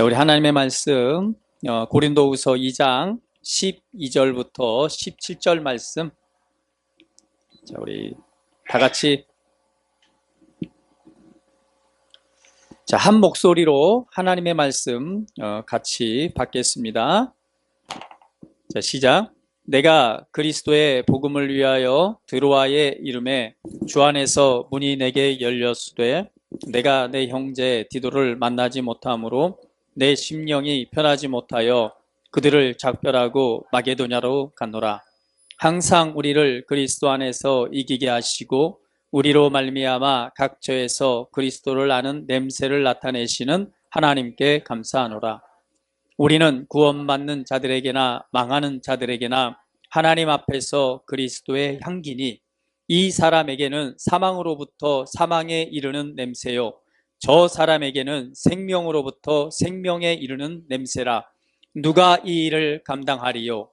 자, 우리 하나님의 말씀 고린도후서 2장 12절부터 17절 말씀. 자, 우리 다 같이 한 목소리로 하나님의 말씀 같이 받겠습니다. 자, 시작. 내가 그리스도의 복음을 위하여 드로아의 이름에 주 안에서 문이 내게 열렸으되 내가 내 형제 디도를 만나지 못하므로 내 심령이 편하지 못하여 그들을 작별하고 마게도냐로 갔노라. 항상 우리를 그리스도 안에서 이기게 하시고 우리로 말미암아 각처에서 그리스도를 아는 냄새를 나타내시는 하나님께 감사하노라. 우리는 구원받는 자들에게나 망하는 자들에게나 하나님 앞에서 그리스도의 향기니 이 사람에게는 사망으로부터 사망에 이르는 냄새요 저 사람에게는 생명으로부터 생명에 이르는 냄새라. 누가 이 일을 감당하리요?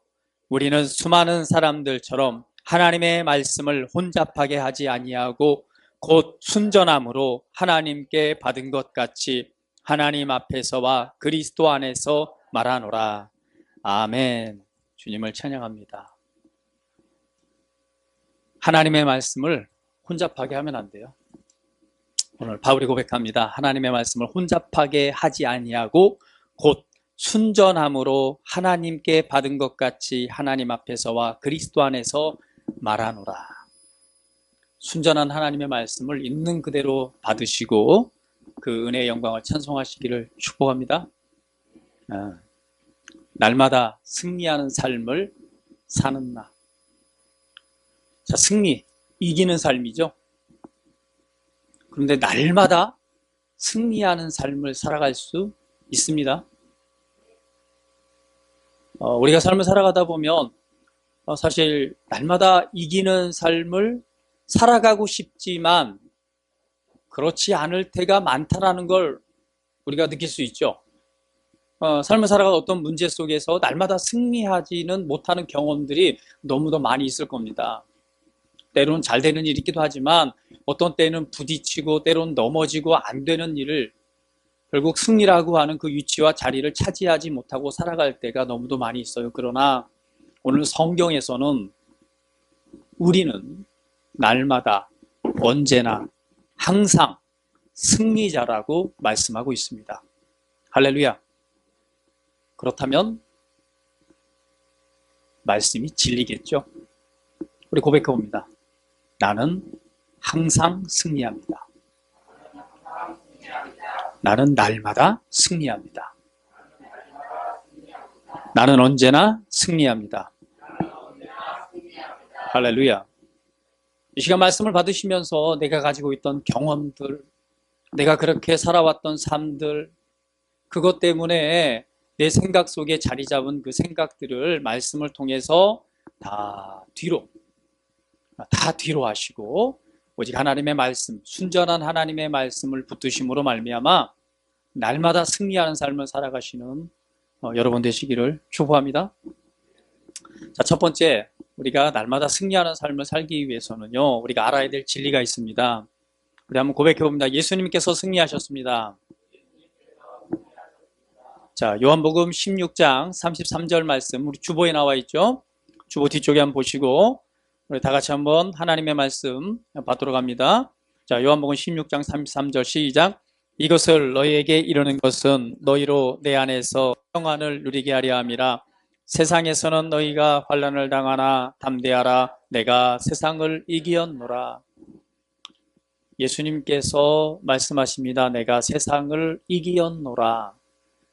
우리는 수많은 사람들처럼 하나님의 말씀을 혼잡하게 하지 아니하고 곧 순전함으로 하나님께 받은 것 같이 하나님 앞에서와 그리스도 안에서 말하노라. 아멘. 주님을 찬양합니다. 하나님의 말씀을 혼잡하게 하면 안 돼요. 오늘 바울이 고백합니다. 하나님의 말씀을 혼잡하게 하지 아니하고 곧 순전함으로 하나님께 받은 것 같이 하나님 앞에서와 그리스도 안에서 말하노라. 순전한 하나님의 말씀을 있는 그대로 받으시고 그 은혜의 영광을 찬송하시기를 축복합니다. 날마다 승리하는 삶을 사는 나. 자, 승리, 이기는 삶이죠. 그런데 날마다 승리하는 삶을 살아갈 수 있습니다. 우리가 삶을 살아가다 보면 사실 날마다 이기는 삶을 살아가고 싶지만 그렇지 않을 때가 많다는 걸 우리가 느낄 수 있죠. 삶을 살아가는 어떤 문제 속에서 날마다 승리하지는 못하는 경험들이 너무도 많이 있을 겁니다. 때로는 잘 되는 일이 있기도 하지만 어떤 때는 부딪히고 때로는 넘어지고 안 되는 일을 결국 승리라고 하는 그 위치와 자리를 차지하지 못하고 살아갈 때가 너무도 많이 있어요. 그러나 오늘 성경에서는 우리는 날마다 언제나 항상 승리자라고 말씀하고 있습니다. 할렐루야. 그렇다면 말씀이 진리겠죠. 우리 고백해 봅니다. 나는 항상 승리합니다. 나는 날마다 승리합니다. 나는 언제나 승리합니다. 할렐루야. 이 시간 말씀을 받으시면서 내가 가지고 있던 경험들, 내가 그렇게 살아왔던 삶들, 그것 때문에 내 생각 속에 자리 잡은 그 생각들을 말씀을 통해서 다 뒤로 하시고 오직 하나님의 말씀, 순전한 하나님의 말씀을 붙드심으로 말미암아 날마다 승리하는 삶을 살아가시는 여러분 되시기를 축복합니다. 자, 첫 번째, 우리가 날마다 승리하는 삶을 살기 위해서는요, 우리가 알아야 될 진리가 있습니다. 우리 한번 고백해 봅니다. 예수님께서 승리하셨습니다. 자, 요한복음 16장 33절 말씀, 우리 주보에 나와 있죠? 주보 뒤쪽에 한번 보시고 우리 다 같이 한번 하나님의 말씀 받도록 합니다. 자, 요한복음 16장 33절 시작. 이것을 너희에게 이르는 것은 너희로 내 안에서 평안을 누리게 하려 함이라. 세상에서는 너희가 환난을 당하나 담대하라. 내가 세상을 이기었노라. 예수님께서 말씀하십니다. 내가 세상을 이기었노라.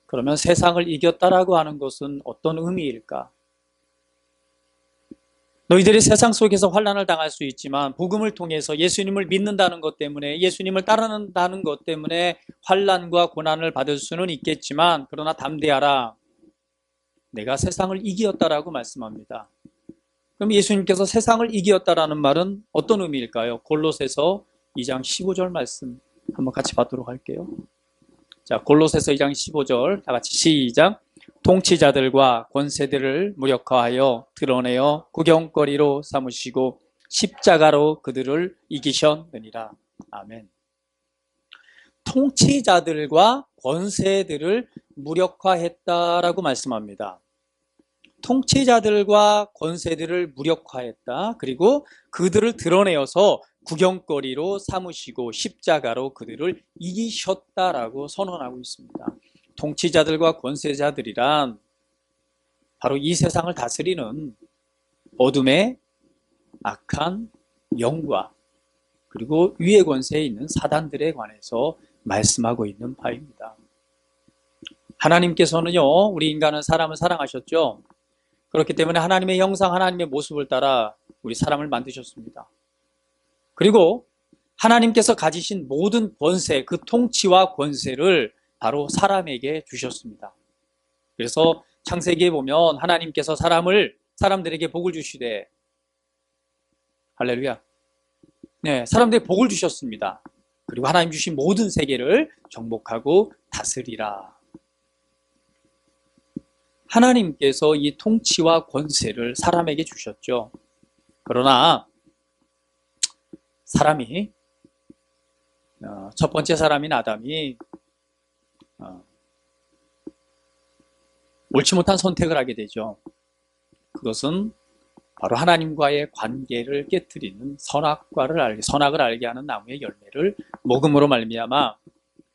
그러면 세상을 이겼다라고 하는 것은 어떤 의미일까? 너희들이 세상 속에서 환난을 당할 수 있지만 복음을 통해서 예수님을 믿는다는 것 때문에, 예수님을 따르는다는 것 때문에 환난과 고난을 받을 수는 있겠지만 그러나 담대하라. 내가 세상을 이기었다라고 말씀합니다. 그럼 예수님께서 세상을 이기었다라는 말은 어떤 의미일까요? 골로새서 2장 15절 말씀 한번 같이 받도록 할게요. 자, 골로새서 2장 15절 다 같이 시작. 통치자들과 권세들을 무력화하여 드러내어 구경거리로 삼으시고 십자가로 그들을 이기셨느니라. 아멘. 통치자들과 권세들을 무력화했다라고 말씀합니다. 통치자들과 권세들을 무력화했다. 그리고 그들을 드러내어서 구경거리로 삼으시고 십자가로 그들을 이기셨다라고 선언하고 있습니다. 통치자들과 권세자들이란 바로 이 세상을 다스리는 어둠의 악한 영과 그리고 위의 권세에 있는 사단들에 관해서 말씀하고 있는 바입니다. 하나님께서는요, 우리 인간은 사람을 사랑하셨죠. 그렇기 때문에 하나님의 형상, 하나님의 모습을 따라 우리 사람을 만드셨습니다. 그리고 하나님께서 가지신 모든 권세, 그 통치와 권세를 바로 사람에게 주셨습니다. 그래서 창세기에 보면 하나님께서 사람들에게 복을 주시되, 할렐루야. 네, 사람들에게 복을 주셨습니다. 그리고 하나님 주신 모든 세계를 정복하고 다스리라. 하나님께서 이 통치와 권세를 사람에게 주셨죠. 그러나 사람이, 첫 번째 사람인 아담이 옳지 못한 선택을 하게 되죠. 그것은 바로 하나님과의 관계를 깨트리는 선악을 알게 하는 나무의 열매를 먹음으로 말미암아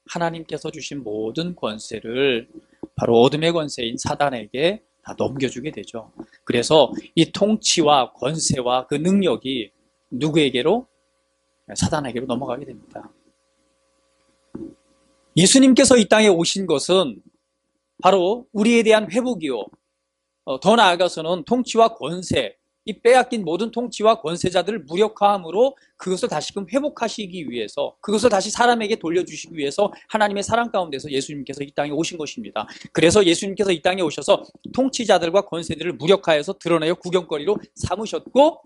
하나님께서 주신 모든 권세를 바로 어둠의 권세인 사단에게 다 넘겨주게 되죠. 그래서 이 통치와 권세와 그 능력이 누구에게로? 사단에게로 넘어가게 됩니다. 예수님께서 이 땅에 오신 것은 바로 우리에 대한 회복이요, 더 나아가서는 통치와 권세, 이 빼앗긴 모든 통치와 권세자들을 무력화함으로 그것을 다시금 회복하시기 위해서, 그것을 다시 사람에게 돌려주시기 위해서 하나님의 사랑 가운데서 예수님께서 이 땅에 오신 것입니다. 그래서 예수님께서 이 땅에 오셔서 통치자들과 권세들을 무력화해서 드러내어 구경거리로 삼으셨고,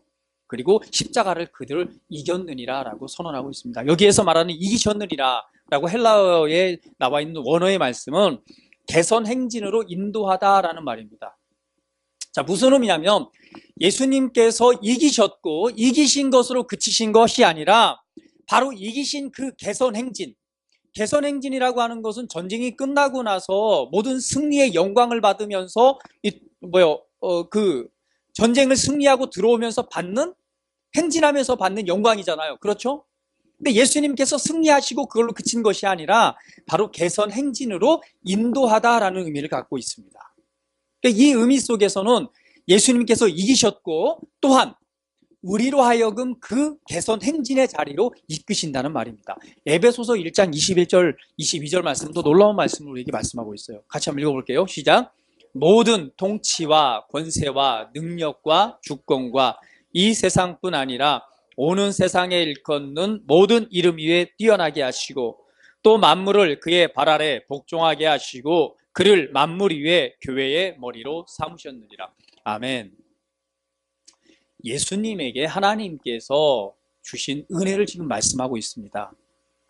그리고 십자가를 그들을 이겼느니라 라고 선언하고 있습니다. 여기에서 말하는 이기셨느니라 라고 헬라어에 나와 있는 원어의 말씀은 개선 행진으로 인도하다라는 말입니다. 자, 무슨 의미냐면 예수님께서 이기셨고 이기신 것으로 그치신 것이 아니라 바로 이기신 그 개선 행진이라고 하는 것은 전쟁이 끝나고 나서 모든 승리의 영광을 받으면서 그 전쟁을 승리하고 들어오면서 행진하면서 받는 영광이잖아요. 그렇죠? 근데 예수님께서 승리하시고 그걸로 그친 것이 아니라 바로 개선 행진으로 인도하다라는 의미를 갖고 있습니다. 이 의미 속에서는 예수님께서 이기셨고 또한 우리로 하여금 그 개선 행진의 자리로 이끄신다는 말입니다. 에베소서 1장 21절, 22절 말씀도 놀라운 말씀을 우리에게 말씀하고 있어요. 같이 한번 읽어볼게요. 시작. 모든 통치와 권세와 능력과 주권과 이 세상뿐 아니라 오는 세상에 일컫는 모든 이름 위에 뛰어나게 하시고 또 만물을 그의 발 아래 복종하게 하시고 그를 만물 위에 교회의 머리로 삼으셨느니라. 아멘. 예수님에게 하나님께서 주신 은혜를 지금 말씀하고 있습니다.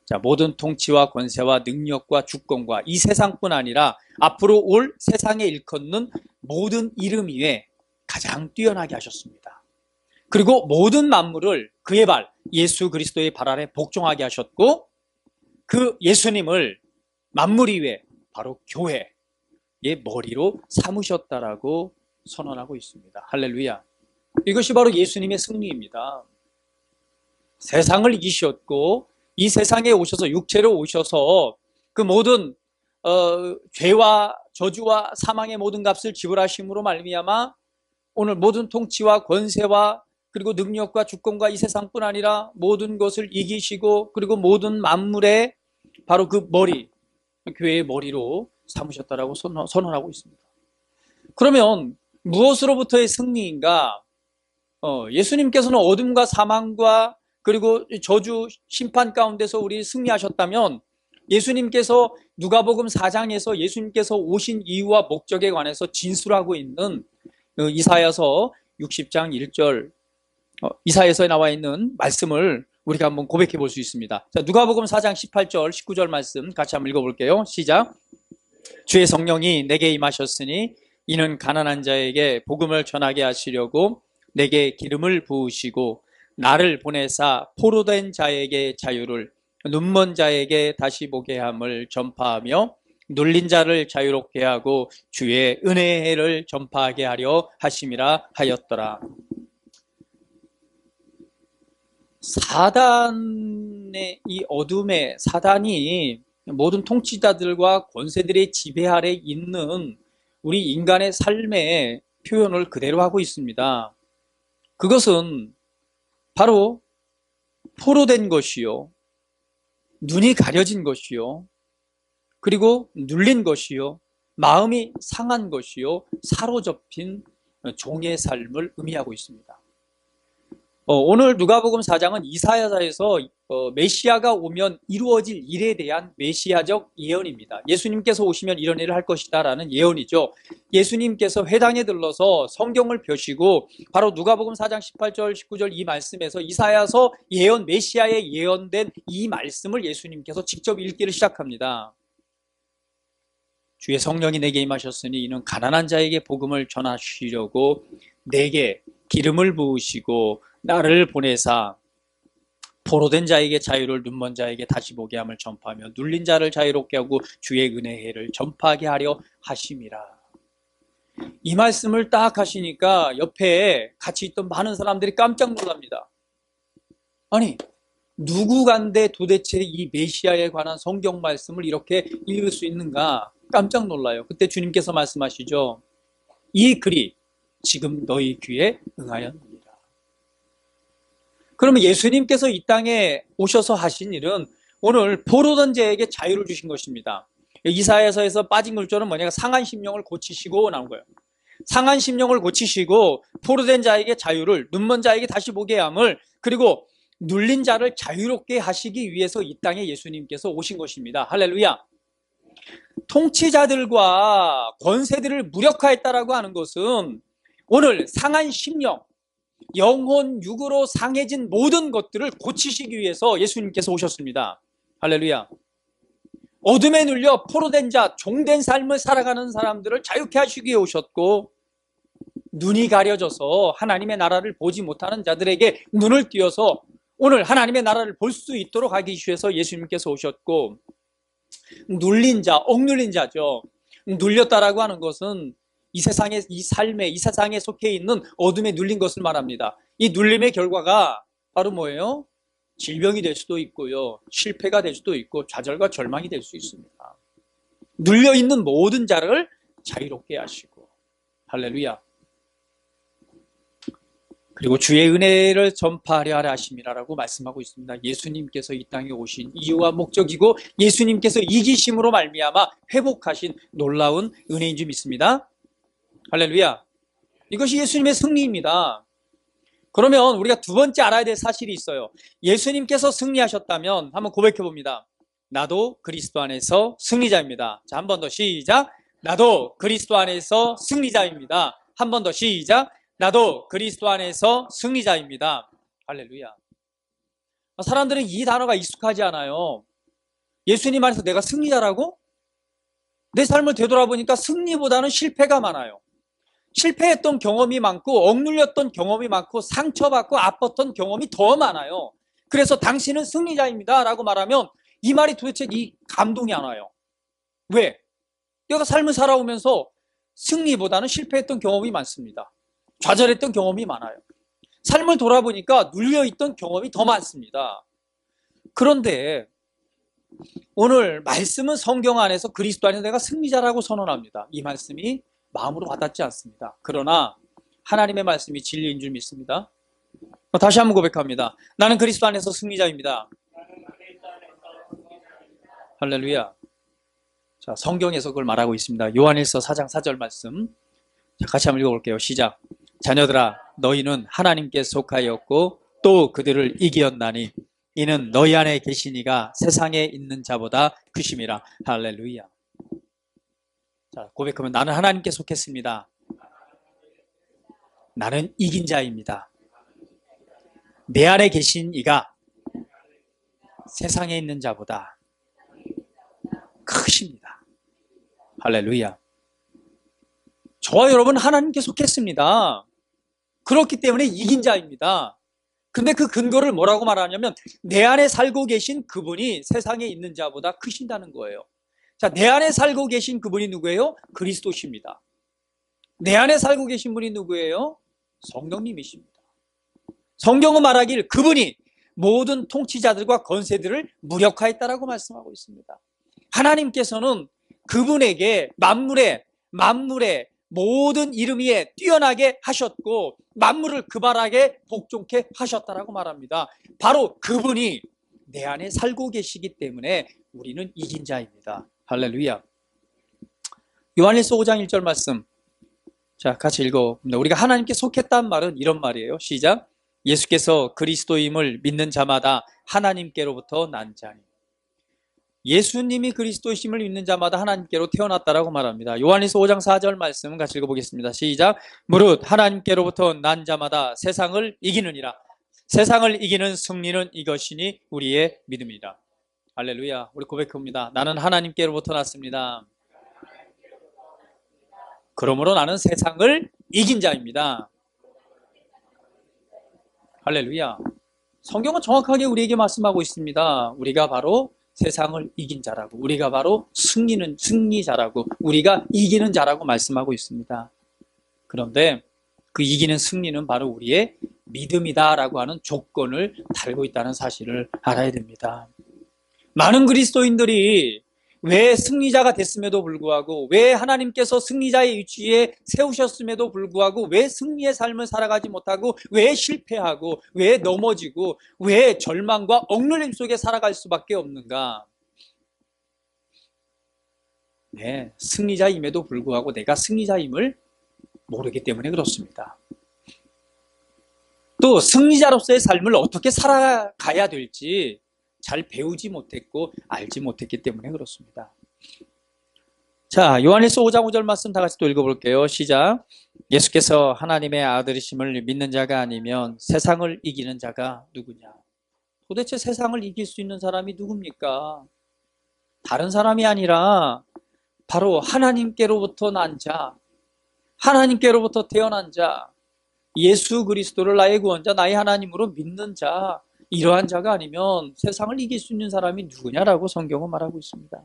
자, 모든 통치와 권세와 능력과 주권과 이 세상뿐 아니라 앞으로 올 세상에 일컫는 모든 이름 위에 가장 뛰어나게 하셨습니다. 그리고 모든 만물을 그의 발, 예수 그리스도의 발 아래 복종하게 하셨고 그 예수님을 만물 위에 바로 교회의 머리로 삼으셨다라고 선언하고 있습니다. 할렐루야. 이것이 바로 예수님의 승리입니다. 세상을 이기셨고 이 세상에 오셔서 육체로 오셔서 그 모든 죄와 저주와 사망의 모든 값을 지불하심으로 말미암아 오늘 모든 통치와 권세와 그리고 능력과 주권과 이 세상뿐 아니라 모든 것을 이기시고 그리고 모든 만물의 바로 그 머리, 교회의 머리로 삼으셨다라고 선언하고 있습니다. 그러면 무엇으로부터의 승리인가? 예수님께서는 어둠과 사망과 그리고 저주 심판 가운데서 우리 승리하셨다면 예수님께서 누가복음 4장에서 예수님께서 오신 이유와 목적에 관해서 진술하고 있는 이사야서 60장 1절 이사야서에 나와 있는 말씀을 우리가 한번 고백해 볼 수 있습니다. 자, 누가복음 4장 18절 19절 말씀 같이 한번 읽어볼게요. 시작. 주의 성령이 내게 임하셨으니 이는 가난한 자에게 복음을 전하게 하시려고 내게 기름을 부으시고 나를 보내사 포로된 자에게 자유를 눈먼 자에게 다시 보게 함을 전파하며 눌린 자를 자유롭게 하고 주의 은혜의 해를 전파하게 하려 하심이라 하였더라. 사단의 이 어둠의 사단이 모든 통치자들과 권세들의 지배 아래 있는 우리 인간의 삶의 표현을 그대로 하고 있습니다. 그것은 바로 포로된 것이요, 눈이 가려진 것이요, 그리고 눌린 것이요, 마음이 상한 것이요, 사로잡힌 종의 삶을 의미하고 있습니다. 오늘 누가복음 4장은 이사야서에서 메시아가 오면 이루어질 일에 대한 메시아적 예언입니다. 예수님께서 오시면 이런 일을 할 것이다 라는 예언이죠. 예수님께서 회당에 들러서 성경을 펴시고 바로 누가복음 4장 18절 19절 이 말씀에서 이사야서 예언, 메시아에 예언된 이 말씀을 예수님께서 직접 읽기를 시작합니다. 주의 성령이 내게 임하셨으니 이는 가난한 자에게 복음을 전하시려고 내게 기름을 부으시고 나를 보내사 포로된 자에게 자유를, 눈먼 자에게 다시 보게 함을 전파하며 눌린 자를 자유롭게 하고 주의 은혜의 해를 전파하게 하려 하심이라. 이 말씀을 딱 하시니까 옆에 같이 있던 많은 사람들이 깜짝 놀랍니다. 아니, 누구간데 도대체 이 메시아에 관한 성경 말씀을 이렇게 읽을 수 있는가 깜짝 놀라요. 그때 주님께서 말씀하시죠. 이 글이 지금 너희 귀에 응하였느니라. 그러면 예수님께서 이 땅에 오셔서 하신 일은 오늘 포로된 자에게 자유를 주신 것입니다. 이사야서에서 빠진 글자는 뭐냐? 상한 심령을 고치시고 나온 거예요. 상한 심령을 고치시고 포로된 자에게 자유를, 눈먼 자에게 다시 보게 함을, 그리고 눌린 자를 자유롭게 하시기 위해서 이 땅에 예수님께서 오신 것입니다. 할렐루야. 통치자들과 권세들을 무력화했다라고 하는 것은 오늘 상한 심령, 영혼, 육으로 상해진 모든 것들을 고치시기 위해서 예수님께서 오셨습니다. 할렐루야. 어둠에 눌려 포로된 자, 종된 삶을 살아가는 사람들을 자유케 하시기 위해 오셨고, 눈이 가려져서 하나님의 나라를 보지 못하는 자들에게 눈을 띄어서 오늘 하나님의 나라를 볼 수 있도록 하기 위해서 예수님께서 오셨고, 눌린 자, 억눌린 자죠. 눌렸다라고 하는 것은 이 세상에, 이 삶에, 이 세상에 속해 있는 어둠에 눌린 것을 말합니다. 이 눌림의 결과가 바로 뭐예요? 질병이 될 수도 있고요, 실패가 될 수도 있고, 좌절과 절망이 될 수 있습니다. 눌려있는 모든 자를 자유롭게 하시고, 할렐루야. 그리고 주의 은혜를 전파하려 하라 하심이라고 말씀하고 있습니다. 예수님께서 이 땅에 오신 이유와 목적이고 예수님께서 이기심으로 말미암아 회복하신 놀라운 은혜인 줄 믿습니다. 할렐루야. 이것이 예수님의 승리입니다. 그러면 우리가 두 번째 알아야 될 사실이 있어요. 예수님께서 승리하셨다면 한번 고백해 봅니다. 나도 그리스도 안에서 승리자입니다. 자, 한 번 더 시작. 나도 그리스도 안에서 승리자입니다. 한 번 더 시작. 나도 그리스도 안에서 승리자입니다. 할렐루야. 사람들은 이 단어가 익숙하지 않아요. 예수님 안에서 내가 승리자라고? 내 삶을 되돌아보니까 승리보다는 실패가 많아요. 실패했던 경험이 많고, 억눌렸던 경험이 많고, 상처받고 아팠던 경험이 더 많아요. 그래서 당신은 승리자입니다 라고 말하면 이 말이 도대체 이 감동이 안 와요. 왜? 내가 삶을 살아오면서 승리보다는 실패했던 경험이 많습니다. 좌절했던 경험이 많아요. 삶을 돌아보니까 눌려있던 경험이 더 많습니다. 그런데 오늘 말씀은 성경 안에서 그리스도 안에서 내가 승리자라고 선언합니다. 이 말씀이 마음으로 와닿지 않습니다. 그러나 하나님의 말씀이 진리인 줄 믿습니다. 다시 한번 고백합니다. 나는 그리스도 안에서 승리자입니다. 할렐루야. 자, 성경에서 그걸 말하고 있습니다. 요한일서 4장 4절 말씀. 자, 같이 한번 읽어볼게요. 시작. 자녀들아, 너희는 하나님께 속하였고 또 그들을 이기었나니 이는 너희 안에 계신 이가 세상에 있는 자보다 크심이라. 할렐루야. 자, 고백하면 나는 하나님께 속했습니다. 나는 이긴 자입니다. 내 안에 계신 이가 세상에 있는 자보다 크십니다. 할렐루야. 저와 여러분 하나님께 속했습니다. 그렇기 때문에 이긴 자입니다. 근데 그 근거를 뭐라고 말하냐면 내 안에 살고 계신 그분이 세상에 있는 자보다 크신다는 거예요. 자, 내 안에 살고 계신 그분이 누구예요? 그리스도십니다. 내 안에 살고 계신 분이 누구예요? 성령님이십니다. 성경은 말하길 그분이 모든 통치자들과 권세들을 무력화했다라고 말씀하고 있습니다. 하나님께서는 그분에게 만물의 모든 이름 위에 뛰어나게 하셨고 만물을 그발하게 복종케 하셨다라고 말합니다. 바로 그분이 내 안에 살고 계시기 때문에 우리는 이긴 자입니다. 할렐루야. 요한일서 5장 1절 말씀, 자, 같이 읽어봅니다. 우리가 하나님께 속했다는 말은 이런 말이에요. 시작. 예수께서 그리스도임을 믿는 자마다 하나님께로부터 난 자니. 예수님이 그리스도이심을 믿는 자마다 하나님께로 태어났다라고 말합니다. 요한일서 5장 4절 말씀은 같이 읽어보겠습니다. 시작. 무릇 하나님께로부터 난 자마다 세상을 이기느니라. 세상을 이기는 승리는 이것이니 우리의 믿음이라. 할렐루야. 우리 고백합니다. 나는 하나님께로부터 났습니다. 그러므로 나는 세상을 이긴 자입니다. 할렐루야. 성경은 정확하게 우리에게 말씀하고 있습니다. 우리가 바로 세상을 이긴 자라고, 우리가 바로 승리자라고, 우리가 이기는 자라고 말씀하고 있습니다. 그런데 그 이기는 승리는 바로 우리의 믿음이다라고 하는 조건을 달고 있다는 사실을 알아야 됩니다. 많은 그리스도인들이 왜 승리자가 됐음에도 불구하고, 왜 하나님께서 승리자의 위치에 세우셨음에도 불구하고 왜 승리의 삶을 살아가지 못하고, 왜 실패하고, 왜 넘어지고, 왜 절망과 억눌림 속에 살아갈 수밖에 없는가? 네, 승리자임에도 불구하고 내가 승리자임을 모르기 때문에 그렇습니다. 또 승리자로서의 삶을 어떻게 살아가야 될지 잘 배우지 못했고 알지 못했기 때문에 그렇습니다. 자, 요한일서 5장 5절 말씀 다 같이 또 읽어볼게요. 시작. 예수께서 하나님의 아들이심을 믿는 자가 아니면 세상을 이기는 자가 누구냐? 도대체 세상을 이길 수 있는 사람이 누굽니까? 다른 사람이 아니라 바로 하나님께로부터 난 자, 하나님께로부터 태어난 자, 예수 그리스도를 나의 구원자, 나의 하나님으로 믿는 자, 이러한 자가 아니면 세상을 이길 수 있는 사람이 누구냐라고 성경은 말하고 있습니다.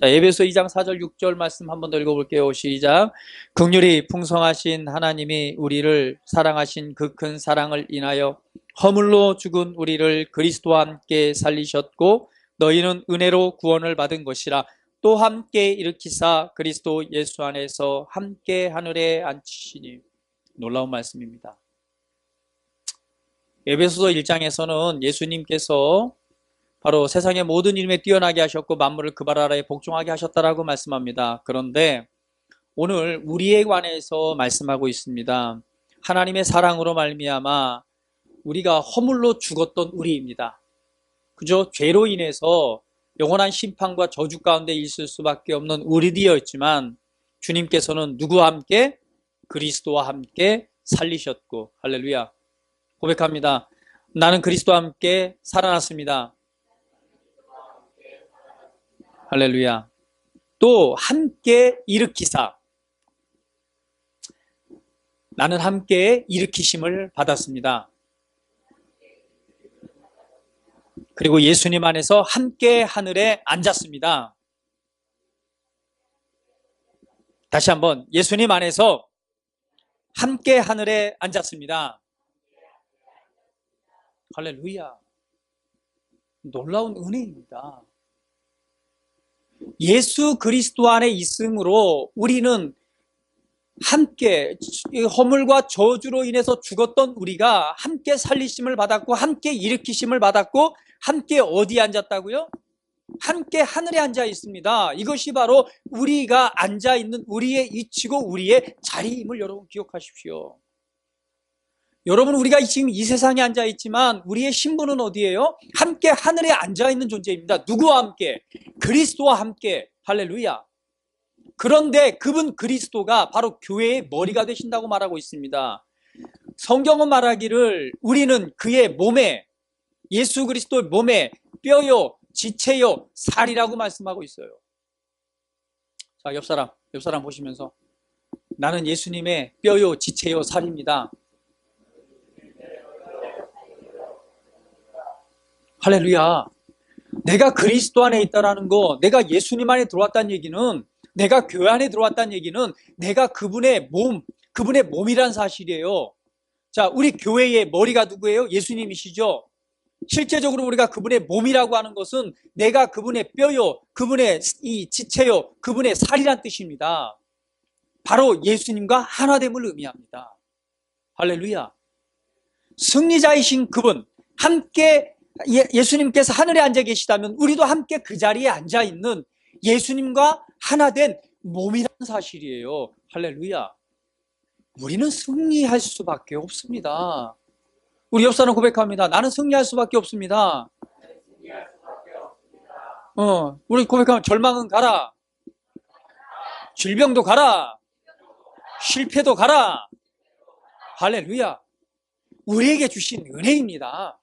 자, 에베소 2장 4절 6절 말씀 한 번 더 읽어볼게요. 시작. 긍휼이 풍성하신 하나님이 우리를 사랑하신 그 큰 사랑을 인하여 허물로 죽은 우리를 그리스도와 함께 살리셨고 너희는 은혜로 구원을 받은 것이라. 또 함께 일으키사 그리스도 예수 안에서 함께 하늘에 앉히시니. 놀라운 말씀입니다. 에베소서 1장에서는 예수님께서 바로 세상의 모든 이름에 뛰어나게 하셨고 만물을 그 발 아래에 복종하게 하셨다라고 말씀합니다. 그런데 오늘 우리에 관해서 말씀하고 있습니다. 하나님의 사랑으로 말미암아 우리가 허물로 죽었던 우리입니다. 그저 죄로 인해서 영원한 심판과 저주 가운데 있을 수밖에 없는 우리들이었지만 주님께서는 누구와 함께? 그리스도와 함께 살리셨고, 할렐루야. 고백합니다. 나는 그리스도와 함께 살아났습니다. 할렐루야. 또 함께 일으키사. 나는 함께 일으키심을 받았습니다. 그리고 예수님 안에서 함께 하늘에 앉았습니다. 다시 한번 예수님 안에서 함께 하늘에 앉았습니다. 할렐루야. 놀라운 은혜입니다. 예수 그리스도 안에 있음으로 우리는 함께 허물과 저주로 인해서 죽었던 우리가 함께 살리심을 받았고 함께 일으키심을 받았고 함께 어디에 앉았다고요? 함께 하늘에 앉아 있습니다. 이것이 바로 우리가 앉아 있는 우리의 위치고 우리의 자리임을 여러분 기억하십시오. 여러분, 우리가 지금 이 세상에 앉아 있지만 우리의 신분은 어디예요? 함께 하늘에 앉아 있는 존재입니다. 누구와 함께? 그리스도와 함께. 할렐루야. 그런데 그분 그리스도가 바로 교회의 머리가 되신다고 말하고 있습니다. 성경은 말하기를 우리는 그의 몸에, 예수 그리스도의 몸에 뼈요, 지체요, 살이라고 말씀하고 있어요. 자, 옆 사람 보시면서 나는 예수님의 뼈요, 지체요, 살입니다. 할렐루야. 내가 그리스도 안에 있다라는 거, 내가 예수님 안에 들어왔다는 얘기는, 내가 교회 안에 들어왔다는 얘기는 내가 그분의 몸이란 사실이에요. 자, 우리 교회의 머리가 누구예요? 예수님이시죠? 실제적으로 우리가 그분의 몸이라고 하는 것은 내가 그분의 뼈요, 그분의 이 지체요, 그분의 살이란 뜻입니다. 바로 예수님과 하나됨을 의미합니다. 할렐루야. 승리자이신 그분, 함께 예수님께서 하늘에 앉아 계시다면 우리도 함께 그 자리에 앉아 있는 예수님과 하나된 몸이라는 사실이에요. 할렐루야. 우리는 승리할 수밖에 없습니다. 우리 옆 사람 고백합니다. 나는 승리할 수밖에 없습니다. 우리 고백하면 절망은 가라. 질병도 가라. 실패도 가라. 할렐루야. 우리에게 주신 은혜입니다.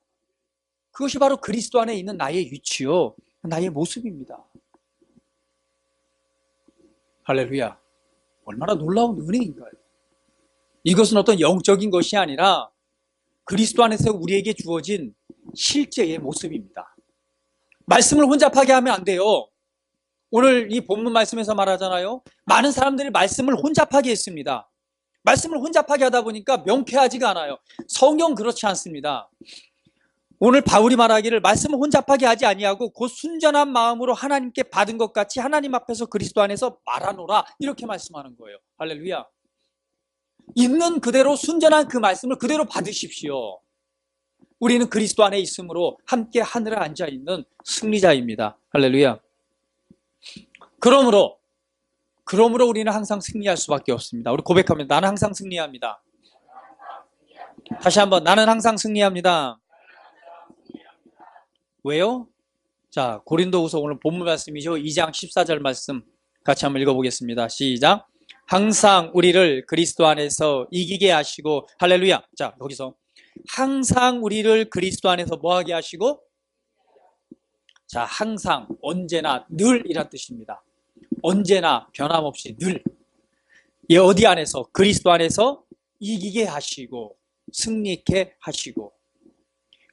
그것이 바로 그리스도 안에 있는 나의 위치요, 나의 모습입니다. 할렐루야. 얼마나 놀라운 은혜인가요? 이것은 어떤 영적인 것이 아니라 그리스도 안에서 우리에게 주어진 실제의 모습입니다. 말씀을 혼잡하게 하면 안 돼요. 오늘 이 본문 말씀에서 말하잖아요. 많은 사람들이 말씀을 혼잡하게 했습니다. 말씀을 혼잡하게 하다 보니까 명쾌하지가 않아요. 성경 그렇지 않습니다. 오늘 바울이 말하기를 말씀을 혼잡하게 하지 아니하고 곧 순전한 마음으로 하나님께 받은 것 같이 하나님 앞에서 그리스도 안에서 말하노라, 이렇게 말씀하는 거예요. 할렐루야. 있는 그대로 순전한 그 말씀을 그대로 받으십시오. 우리는 그리스도 안에 있으므로 함께 하늘에 앉아있는 승리자입니다. 할렐루야. 그러므로 우리는 항상 승리할 수밖에 없습니다. 우리 고백하면 나는 항상 승리합니다. 다시 한번, 나는 항상 승리합니다. 왜요? 자, 고린도후서 오늘 본문 말씀이죠. 2장 14절 말씀 같이 한번 읽어보겠습니다. 시작. 항상 우리를 그리스도 안에서 이기게 하시고, 할렐루야. 자, 여기서 항상 우리를 그리스도 안에서 뭐하게 하시고, 자, 항상, 언제나, 늘 이란 뜻입니다. 언제나, 변함없이, 늘. 이 어디 안에서? 그리스도 안에서 이기게 하시고, 승리케 하시고,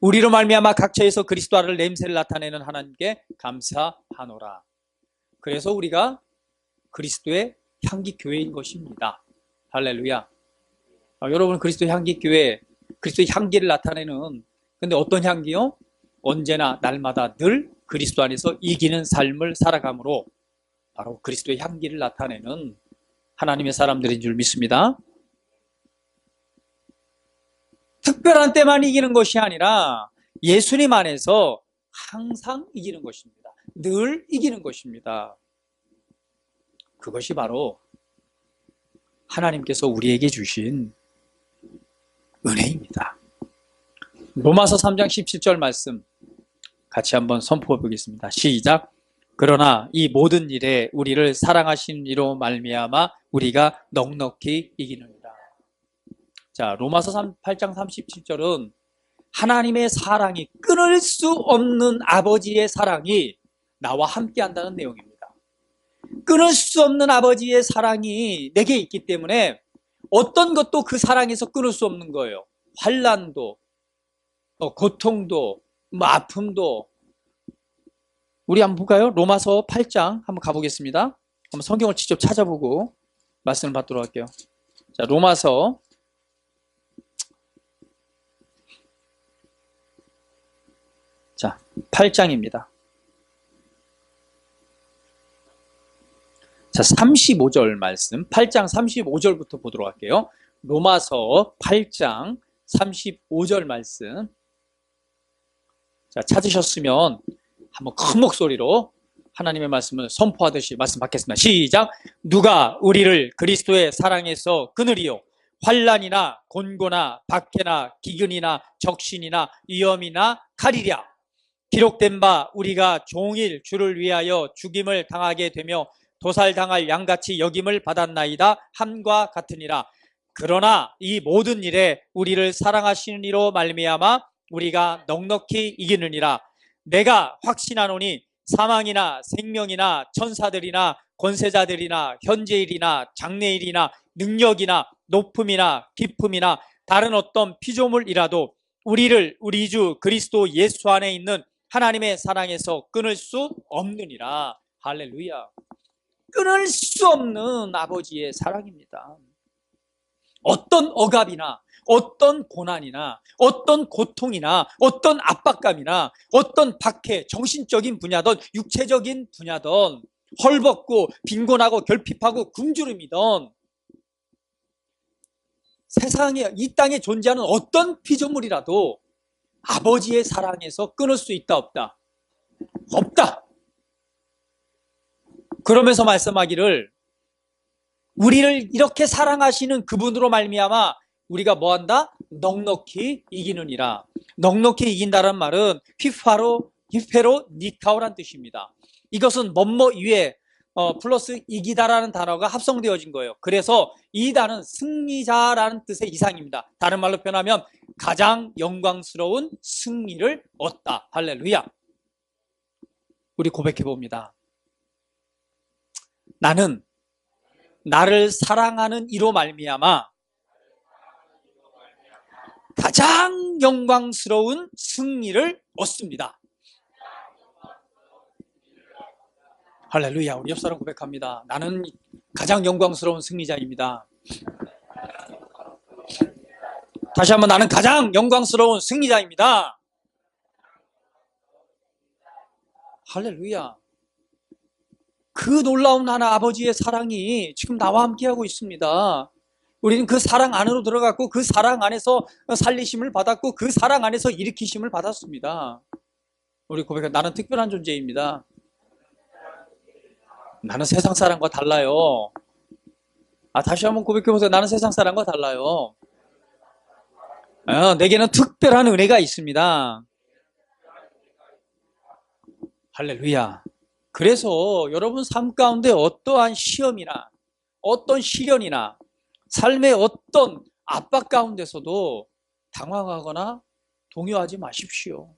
우리로 말미암아 각처에서 그리스도를 냄새를 나타내는 하나님께 감사하노라. 그래서 우리가 그리스도의 향기 교회인 것입니다. 할렐루야. 여러분, 그리스도의 향기 교회, 그리스도의 향기를 나타내는, 근데 어떤 향기요? 언제나 날마다 늘 그리스도 안에서 이기는 삶을 살아감으로 바로 그리스도의 향기를 나타내는 하나님의 사람들인 줄 믿습니다. 특별한 때만 이기는 것이 아니라 예수님 안에서 항상 이기는 것입니다. 늘 이기는 것입니다. 그것이 바로 하나님께서 우리에게 주신 은혜입니다. 로마서 3장 17절 말씀 같이 한번 선포해 보겠습니다. 시작. 그러나 이 모든 일에 우리를 사랑하신 이로 말미암아 우리가 넉넉히 이기느니라. 자, 로마서 8장 37절은 하나님의 사랑이, 끊을 수 없는 아버지의 사랑이 나와 함께 한다는 내용입니다. 끊을 수 없는 아버지의 사랑이 내게 있기 때문에 어떤 것도 그 사랑에서 끊을 수 없는 거예요. 환난도, 고통도, 아픔도. 우리 한번 볼까요? 로마서 8장 한번 가보겠습니다. 한번 성경을 직접 찾아보고 말씀을 받도록 할게요. 자, 로마서 자, 8장입니다. 자, 35절 말씀, 8장 35절부터 보도록 할게요. 로마서 8장 35절 말씀. 자, 찾으셨으면 한번 큰 목소리로 하나님의 말씀을 선포하듯이 말씀 받겠습니다. 시작. 누가 우리를 그리스도의 사랑에서 끊으리요? 환난이나 곤고나 박해나 기근이나 적신이나 위험이나 칼이랴. 기록된 바 우리가 종일 주를 위하여 죽임을 당하게 되며 도살당할 양같이 여김을 받았나이다 함과 같으니라. 그러나 이 모든 일에 우리를 사랑하시는 이로 말미암아 우리가 넉넉히 이기느니라. 내가 확신하노니 사망이나 생명이나 천사들이나 권세자들이나 현재일이나 장래일이나 능력이나 높음이나 깊음이나 다른 어떤 피조물이라도 우리를 우리 주 그리스도 예수 안에 있는 하나님의 사랑에서 끊을 수 없느니라. 할렐루야. 끊을 수 없는 아버지의 사랑입니다. 어떤 억압이나 어떤 고난이나 어떤 고통이나 어떤 압박감이나 어떤 박해, 정신적인 분야든 육체적인 분야든 헐벗고 빈곤하고 결핍하고 굶주림이든 세상에 이 땅에 존재하는 어떤 피조물이라도 아버지의 사랑에서 끊을 수 있다 없다? 없다. 그러면서 말씀하기를 우리를 이렇게 사랑하시는 그분으로 말미암아 우리가 뭐한다? 넉넉히 이기느니라. 넉넉히 이긴다는 말은 히페로 니카오란 뜻입니다. 이것은 뭐뭐 위에 플러스 이기다라는 단어가 합성되어진 거예요. 그래서 이다는 승리자라는 뜻의 이상입니다. 다른 말로 표현하면 가장 영광스러운 승리를 얻다. 할렐루야. 우리 고백해 봅니다. 나는 나를 사랑하는 이로 말미암아 가장 영광스러운 승리를 얻습니다. 할렐루야. 우리 옆사람 고백합니다. 나는 가장 영광스러운 승리자입니다. 다시 한번 나는 가장 영광스러운 승리자입니다. 할렐루야. 그 놀라운 하나 아버지의 사랑이 지금 나와 함께하고 있습니다. 우리는 그 사랑 안으로 들어갔고 그 사랑 안에서 살리심을 받았고 그 사랑 안에서 일으키심을 받았습니다. 우리 고백해 나는 특별한 존재입니다. 나는 세상 사람과 달라요. 다시 한번 고백해보세요. 나는 세상 사람과 달라요. 내게는 특별한 은혜가 있습니다. 할렐루야. 그래서 여러분 삶 가운데 어떠한 시험이나 어떤 시련이나 삶의 어떤 압박 가운데서도 당황하거나 동요하지 마십시오.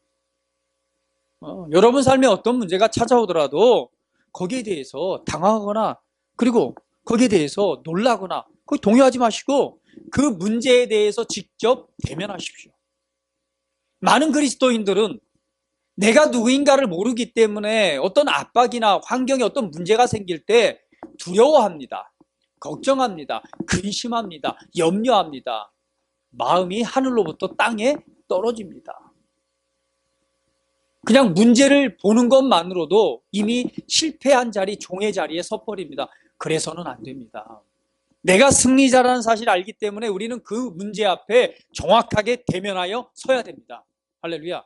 여러분 삶에 어떤 문제가 찾아오더라도 거기에 대해서 당황하거나 그리고 거기에 대해서 놀라거나 거기 동요하지 마시고 그 문제에 대해서 직접 대면하십시오. 많은 그리스도인들은 내가 누구인가를 모르기 때문에 어떤 압박이나 환경에 어떤 문제가 생길 때 두려워합니다. 걱정합니다. 근심합니다. 염려합니다. 마음이 하늘로부터 땅에 떨어집니다. 그냥 문제를 보는 것만으로도 이미 실패한 자리, 종의 자리에 서버립니다. 그래서는 안 됩니다. 내가 승리자라는 사실을 알기 때문에 우리는 그 문제 앞에 정확하게 대면하여 서야 됩니다. 할렐루야.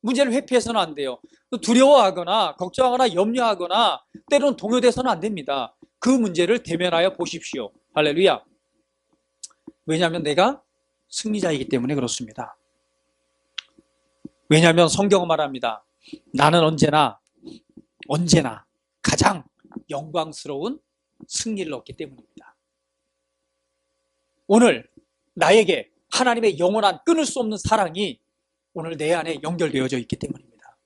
문제를 회피해서는 안 돼요. 두려워하거나 걱정하거나 염려하거나 때로는 동요돼서는 안 됩니다. 그 문제를 대면하여 보십시오. 할렐루야. 왜냐하면 내가 승리자이기 때문에 그렇습니다. 왜냐하면 성경은 말합니다. 나는 언제나 가장 영광스러운 승리를 얻기 때문입니다. 오늘 나에게 하나님의 영원한 끊을 수 없는 사랑이 오늘 내 안에 연결되어져 있기 때문입니다.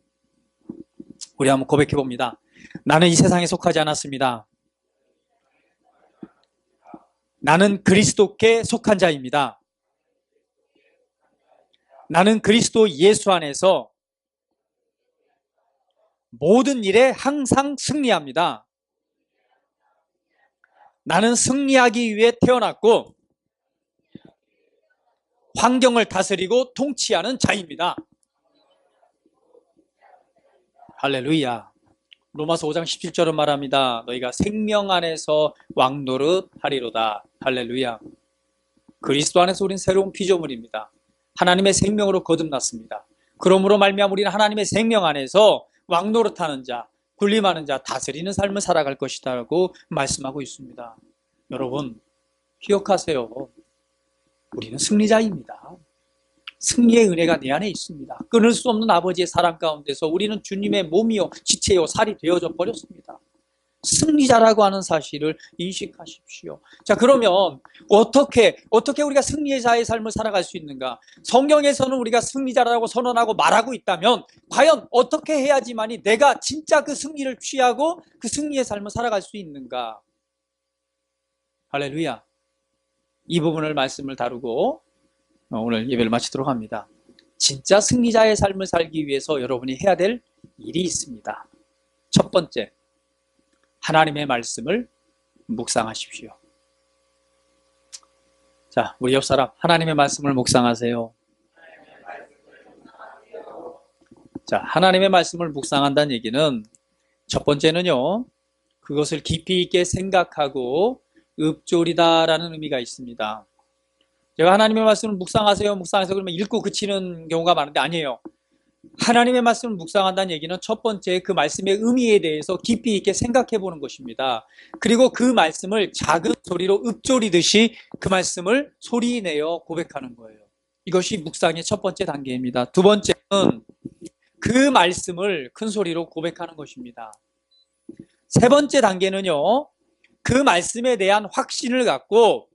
우리 한번 고백해 봅니다. 나는 이 세상에 속하지 않았습니다. 나는 그리스도께 속한 자입니다. 나는 그리스도 예수 안에서 모든 일에 항상 승리합니다. 나는 승리하기 위해 태어났고 환경을 다스리고 통치하는 자입니다. 할렐루야. 로마서 5장 17절은 말합니다. 너희가 생명 안에서 왕노릇 하리로다. 할렐루야. 그리스도 안에서 우린 새로운 피조물입니다. 하나님의 생명으로 거듭났습니다. 그러므로 말미암아 우리는 하나님의 생명 안에서 왕노릇하는 자, 군림하는 자, 다스리는 삶을 살아갈 것이다라고 말씀하고 있습니다. 여러분 기억하세요. 우리는 승리자입니다. 승리의 은혜가 내 안에 있습니다. 끊을 수 없는 아버지의 사랑 가운데서 우리는 주님의 몸이요 지체요 살이 되어져 버렸습니다. 승리자라고 하는 사실을 인식하십시오. 자, 그러면 어떻게 우리가 승리자의 삶을 살아갈 수 있는가? 성경에서는 우리가 승리자라고 선언하고 말하고 있다면 과연 어떻게 해야지만이 내가 진짜 그 승리를 취하고 그 승리의 삶을 살아갈 수 있는가? 할렐루야. 이 부분을 말씀을 다루고 오늘 예배를 마치도록 합니다. 진짜 승리자의 삶을 살기 위해서 여러분이 해야 될 일이 있습니다. 첫 번째, 하나님의 말씀을 묵상하십시오. 자, 우리 옆 사람, 하나님의 말씀을 묵상하세요. 자, 하나님의 말씀을 묵상한다는 얘기는 첫 번째는요, 그것을 깊이 있게 생각하고 읊조리다라는 의미가 있습니다. 제가 하나님의 말씀을 묵상하세요, 묵상하세요 그러면 읽고 그치는 경우가 많은데 아니에요. 하나님의 말씀을 묵상한다는 얘기는 첫 번째 그 말씀의 의미에 대해서 깊이 있게 생각해 보는 것입니다. 그리고 그 말씀을 작은 소리로 읊조리듯이 그 말씀을 소리내어 고백하는 거예요. 이것이 묵상의 첫 번째 단계입니다. 두 번째는 그 말씀을 큰 소리로 고백하는 것입니다. 세 번째 단계는요, 그 말씀에 대한 확신을 갖고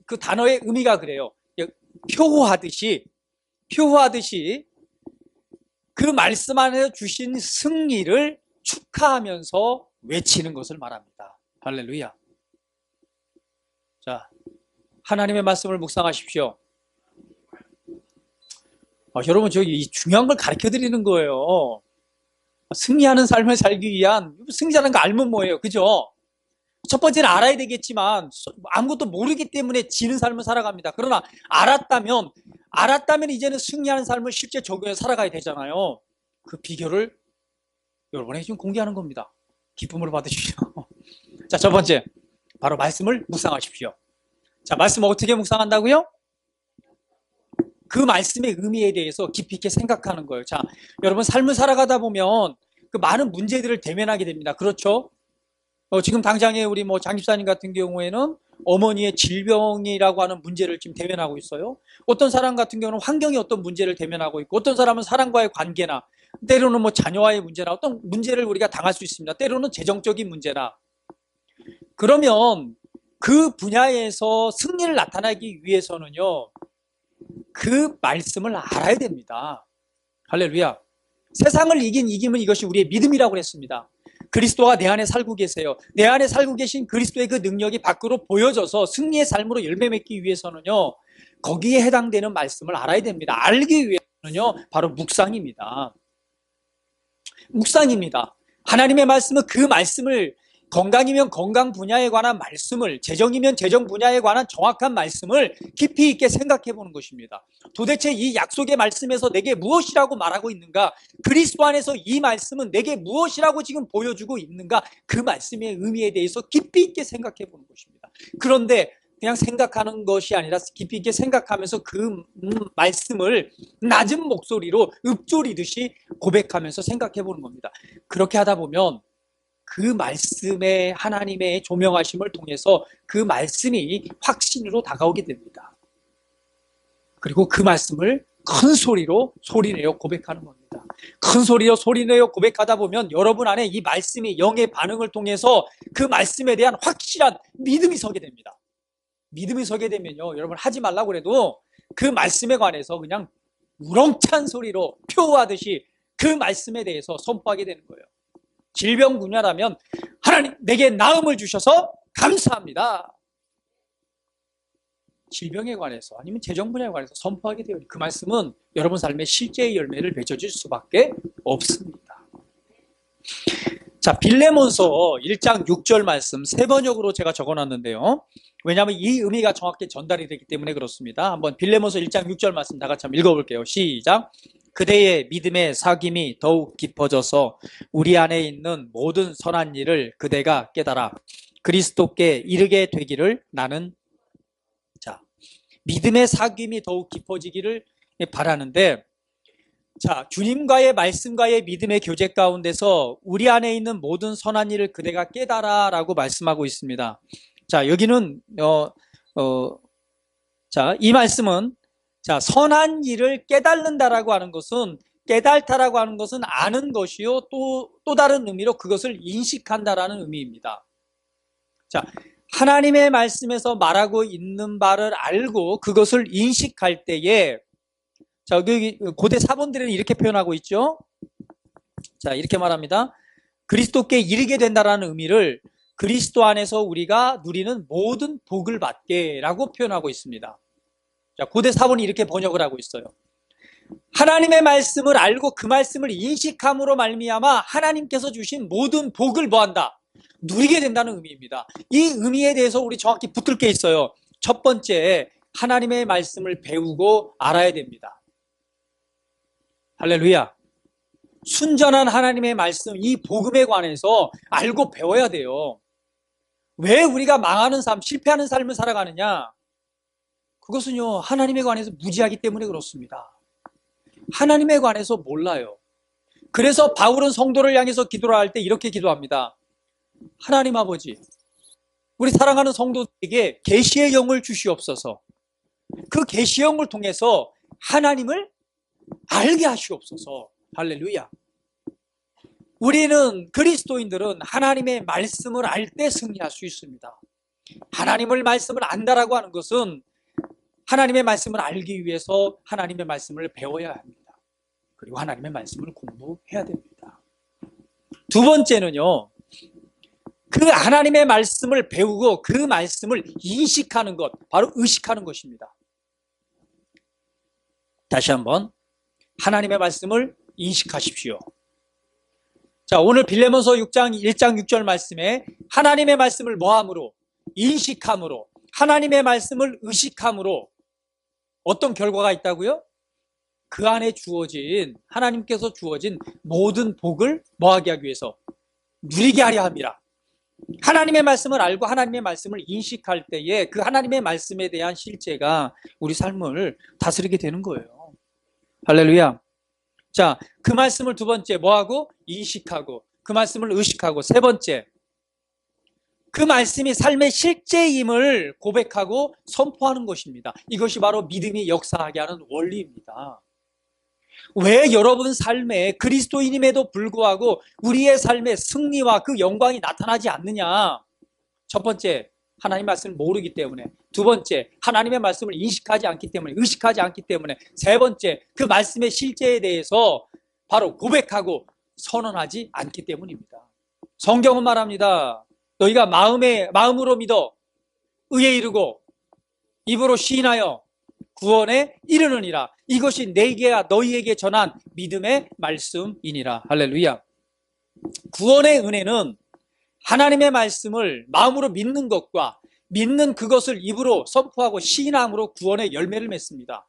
그 단어의 의미가 그래요. 표호하듯이 그 말씀 안에서 주신 승리를 축하하면서 외치는 것을 말합니다. 할렐루야. 자, 하나님의 말씀을 묵상하십시오. 여러분, 저기 중요한 걸 가르쳐 드리는 거예요. 승리하는 삶을 살기 위한, 승리자는 거 알면 뭐예요? 그죠? 첫 번째는 알아야 되겠지만 아무것도 모르기 때문에 지는 삶을 살아갑니다. 그러나 알았다면 이제는 승리하는 삶을 실제 적용해서 살아가야 되잖아요. 그 비결을 여러분에게 지금 공개하는 겁니다. 기쁨으로 받으십시오. 자, 첫 번째, 바로 말씀을 묵상하십시오. 자, 말씀 어떻게 묵상한다고요? 그 말씀의 의미에 대해서 깊이 있게 생각하는 거예요. 자, 여러분 삶을 살아가다 보면 그 많은 문제들을 대면하게 됩니다. 그렇죠? 지금 당장에 우리 장집사님 같은 경우에는 어머니의 질병이라고 하는 문제를 지금 대면하고 있어요. 어떤 사람 같은 경우는 환경이 어떤 문제를 대면하고 있고, 어떤 사람은 사람과의 관계나, 때로는 자녀와의 문제나 어떤 문제를 우리가 당할 수 있습니다. 때로는 재정적인 문제나. 그러면 그 분야에서 승리를 나타나기 위해서는요, 그 말씀을 알아야 됩니다. 할렐루야. 세상을 이기면 이것이 우리의 믿음이라고 했습니다. 그리스도가 내 안에 살고 계세요. 내 안에 살고 계신 그리스도의 그 능력이 밖으로 보여져서 승리의 삶으로 열매 맺기 위해서는요, 거기에 해당되는 말씀을 알아야 됩니다. 알기 위해서는요, 바로 묵상입니다. 하나님의 말씀은 그 말씀을, 건강이면 건강 분야에 관한 말씀을, 재정이면 재정 분야에 관한 정확한 말씀을 깊이 있게 생각해 보는 것입니다. 도대체 이 약속의 말씀에서 내게 무엇이라고 말하고 있는가? 그리스도 안에서 이 말씀은 내게 무엇이라고 지금 보여주고 있는가? 그 말씀의 의미에 대해서 깊이 있게 생각해 보는 것입니다. 그런데 그냥 생각하는 것이 아니라 깊이 있게 생각하면서 그 말씀을 낮은 목소리로 읊조리듯이 고백하면서 생각해 보는 겁니다. 그렇게 하다 보면 그 말씀의 하나님의 조명하심을 통해서 그 말씀이 확신으로 다가오게 됩니다. 그리고 그 말씀을 큰 소리로 소리내어 고백하는 겁니다. 큰 소리로 소리내어 고백하다 보면 여러분 안에 이 말씀이 영의 반응을 통해서 그 말씀에 대한 확실한 믿음이 서게 됩니다. 믿음이 서게 되면요, 여러분 하지 말라고 해도 그 말씀에 관해서 그냥 우렁찬 소리로 표하듯이 그 말씀에 대해서 선포하게 되는 거예요. 질병 분야라면 하나님 내게 나음을 주셔서 감사합니다. 질병에 관해서 아니면 재정 분야에 관해서 선포하게 되어 그 말씀은 여러분 삶의 실제의 열매를 맺어줄 수밖에 없습니다. 자, 빌레몬서 1장 6절 말씀 세 번역으로 제가 적어놨는데요. 왜냐하면 이 의미가 정확히 전달이 되기 때문에 그렇습니다. 한번 빌레몬서 1장 6절 말씀 다 같이 한번 읽어볼게요. 시작. 그대의 믿음의 사귐이 더욱 깊어져서 우리 안에 있는 모든 선한 일을 그대가 깨달아 그리스도께 이르게 되기를 나는. 자, 믿음의 사귐이 더욱 깊어지기를 바라는데, 자, 주님과의 말씀과의 믿음의 교제 가운데서 우리 안에 있는 모든 선한 일을 그대가 깨달아 라고 말씀하고 있습니다. 자, 여기는 자, 이 말씀은, 자, 선한 일을 깨달는다라고 하는 것은, 깨달다라고 하는 것은 아는 것이요, 또 다른 의미로 그것을 인식한다라는 의미입니다. 자, 하나님의 말씀에서 말하고 있는 바를 알고 그것을 인식할 때에, 자, 여기 고대 사본들은 이렇게 표현하고 있죠. 자, 이렇게 말합니다. 그리스도께 이르게 된다라는 의미를 그리스도 안에서 우리가 누리는 모든 복을 받게 라고 표현하고 있습니다. 자, 고대 사본이 이렇게 번역을 하고 있어요. 하나님의 말씀을 알고 그 말씀을 인식함으로 말미암아 하나님께서 주신 모든 복을 뭐한다? 누리게 된다는 의미입니다. 이 의미에 대해서 우리 정확히 붙들 게 있어요. 첫 번째, 하나님의 말씀을 배우고 알아야 됩니다. 할렐루야. 순전한 하나님의 말씀, 이 복음에 관해서 알고 배워야 돼요. 왜 우리가 망하는 삶, 실패하는 삶을 살아가느냐? 그것은요, 하나님에 관해서 무지하기 때문에 그렇습니다. 하나님에 관해서 몰라요. 그래서 바울은 성도를 향해서 기도를 할 때 이렇게 기도합니다. 하나님 아버지, 우리 사랑하는 성도들에게 계시의 영을 주시옵소서. 그 계시의 영을 통해서 하나님을 알게 하시옵소서. 할렐루야. 우리는 그리스도인들은 하나님의 말씀을 알 때 승리할 수 있습니다. 하나님의 말씀을 안다라고 하는 것은 하나님의 말씀을 알기 위해서 하나님의 말씀을 배워야 합니다. 그리고 하나님의 말씀을 공부해야 됩니다. 두 번째는요, 그 하나님의 말씀을 배우고 그 말씀을 인식하는 것, 바로 의식하는 것입니다. 다시 한번 하나님의 말씀을 인식하십시오. 자, 오늘 빌레몬서 6장 1장 6절 말씀에 하나님의 말씀을 뭐함으로? 인식함으로, 하나님의 말씀을 의식함으로 어떤 결과가 있다고요? 그 안에 주어진, 하나님께서 주어진 모든 복을 뭐하게 하기 위해서? 누리게 하려 함이라. 하나님의 말씀을 알고 하나님의 말씀을 인식할 때에 그 하나님의 말씀에 대한 실제가 우리 삶을 다스리게 되는 거예요. 할렐루야. 자, 그 말씀을 두 번째 뭐하고? 인식하고, 그 말씀을 의식하고, 세 번째, 그 말씀이 삶의 실제임을 고백하고 선포하는 것입니다. 이것이 바로 믿음이 역사하게 하는 원리입니다. 왜 여러분 삶에 그리스도인임에도 불구하고 우리의 삶의 승리와 그 영광이 나타나지 않느냐? 첫 번째, 하나님의 말씀을 모르기 때문에. 두 번째, 하나님의 말씀을 인식하지 않기 때문에, 의식하지 않기 때문에. 세 번째, 그 말씀의 실제에 대해서 바로 고백하고 선언하지 않기 때문입니다. 성경은 말합니다. 너희가 마음으로 믿어 의에 이르고 입으로 시인하여 구원에 이르느니라. 이것이 내게야 너희에게 전한 믿음의 말씀이니라. 할렐루야. 구원의 은혜는 하나님의 말씀을 마음으로 믿는 것과 믿는 그것을 입으로 선포하고 시인함으로 구원의 열매를 맺습니다.